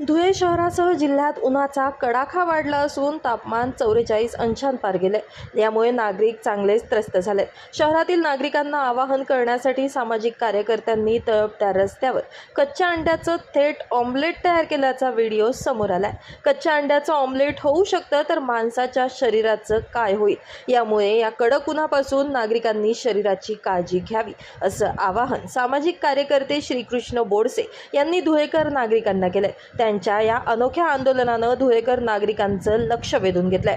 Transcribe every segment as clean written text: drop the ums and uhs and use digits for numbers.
धुळे शहरासह जिल्ह्यात उन्हाचा कडाका वाढला असून तापमान 44 अंशांपार गेले। यामुळे नागरिक चांगलेच त्रस्त झाले। शहरातील नागरिकांना आवाहन करण्यासाठी सामाजिक कार्यकर्त्यांनी तळपत्या रस्त्यावर कच्च्या अंड्याचं थेट ऑमलेट तयार केल्याचा व्हिडिओ समोर आलाय। कच्च्या अंड्याचं ऑमलेट होऊ शकतं तर माणसाच्या शरीराचं काय होईल? यामुळे या कडक उन्हापासून नागरिकांनी शरीराची काळजी घ्यावी असं आवाहन सामाजिक कार्यकर्ते श्रीकृष्ण बोडसे यांनी धुळेकर नागरिकांना केलंय। त्यांच्या या अनोख्या आंदोलनानं धुळेकर नागरिकांचं लक्ष वेधून घेतलंय।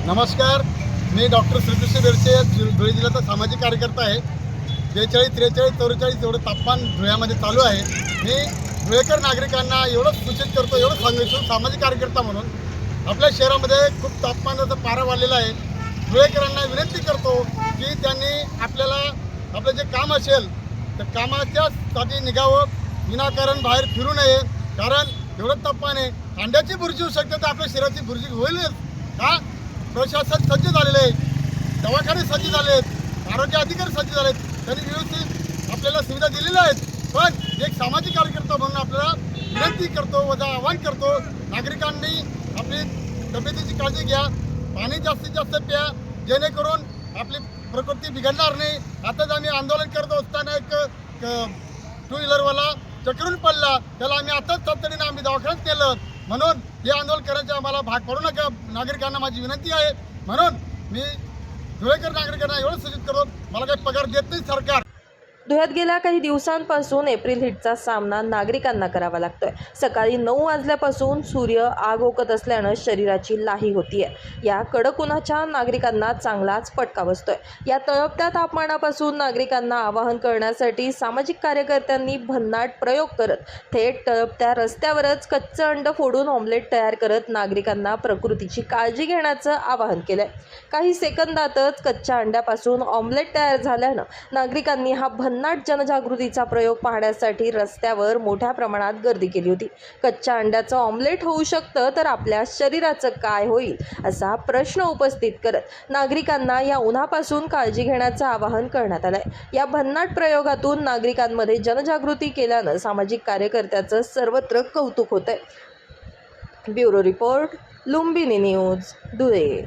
नमस्कार, मी डॉक्टर श्रीकृष्ण बोडसे धुळे जिल्ह्याचा सामाजिक कार्यकर्ता आहे। 43, 43, 44 एवढं तापमान धुळ्यामध्ये चालू आहे। मी धुळेकर नागरिकांना एवढंच सूचित करतो, एवढं सांगायचो सामाजिक कार्यकर्ता म्हणून आपल्या शहरामध्ये खूप तापमानाचा पारा वाढलेला आहे। धुळेकरांना विनंती करतो की त्यांनी आपल्याला आपलं जे काम असेल तर कामाच्यासाठी निघावं, विनाकारण बाहेर फिरू नये। कारण एवढं तापमान आहे, अंड्याची बुरशी होऊ शकते तर आपल्या शरीराची बुरशी होईलच का? प्रशासन सज्ज झालेलं आहे, दवाखाने सज्ज झाले आहेत, आरोग्य अधिकारी सज्ज झाले आहेत, त्यांनी व्यवस्थित आपल्याला सुविधा दिलेल्या आहेत। पण एक सामाजिक कार्यकर्ता म्हणून आपल्याला विनंती करतो व आवाहन करतो, नागरिकांनी आपली तब्येतीची काळजी घ्या, पाणी जास्तीत जास्त प्या, जेणेकरून आपली प्रकृती बिघडणार नाही। आताच आम्ही आंदोलन करत असताना एक 2 व्हीलरवाला चक्रून पडला, त्याला आम्ही आताच तातडीने आम्ही दवाखान्यात केलं। म्हणून हे आंदोलन करायचं आम्हाला भाग पडू नका, नागरिकांना माझी विनंती आहे। म्हणून मी धुळेकर नागरिकांना एवढं सूचित करतो, मला काही पगार देत नाही सरकार। धुळ्यात गेल्या काही दिवसांपासून एप्रिल हीटचा सामना नागरिकांना करावा लागतोय। सकाळी 9 वाजल्यापासून सूर्य आग ओकत असल्यानं शरीराची लाही होतीये। या कडक उन्हाच्या नागरिकांना चांगलाच फटका बसतोय। या तळपत्या तापमानापासून नागरिकांना आवाहन करण्यासाठी सामाजिक कार्यकर्त्यांनी भन्नाट प्रयोग करत थेट तळपत्या रस्त्यावरच कच्चं अंड फोडून ऑमलेट तयार करत नागरिकांना प्रकृतीची काळजी घेण्याचं आवाहन केलंय। काही सेकंदातच कच्च्या अंड्यापासून ऑमलेट तयार झाल्यानं नागरिकांनी हा भन्नाट जनजागृतीचा प्रयोग पाहण्यासाठी रस्त्यावर मोठ्या प्रमाणात गर्दी केली होती। कच्च्या अंड्याचं ऑमलेट होऊ शकतं तर आपल्या शरीराचं काय होईल असा प्रश्न उपस्थित करत नागरिकांना या उन्हापासून काळजी घेण्याचं आवाहन करण्यात आलंय। या भन्नाट प्रयोगातून नागरिकांमध्ये जनजागृती केल्यानं सामाजिक कार्यकर्त्याचं सर्वत्र कौतुक होतंय। Bureau report, Lumbini news, Dhule.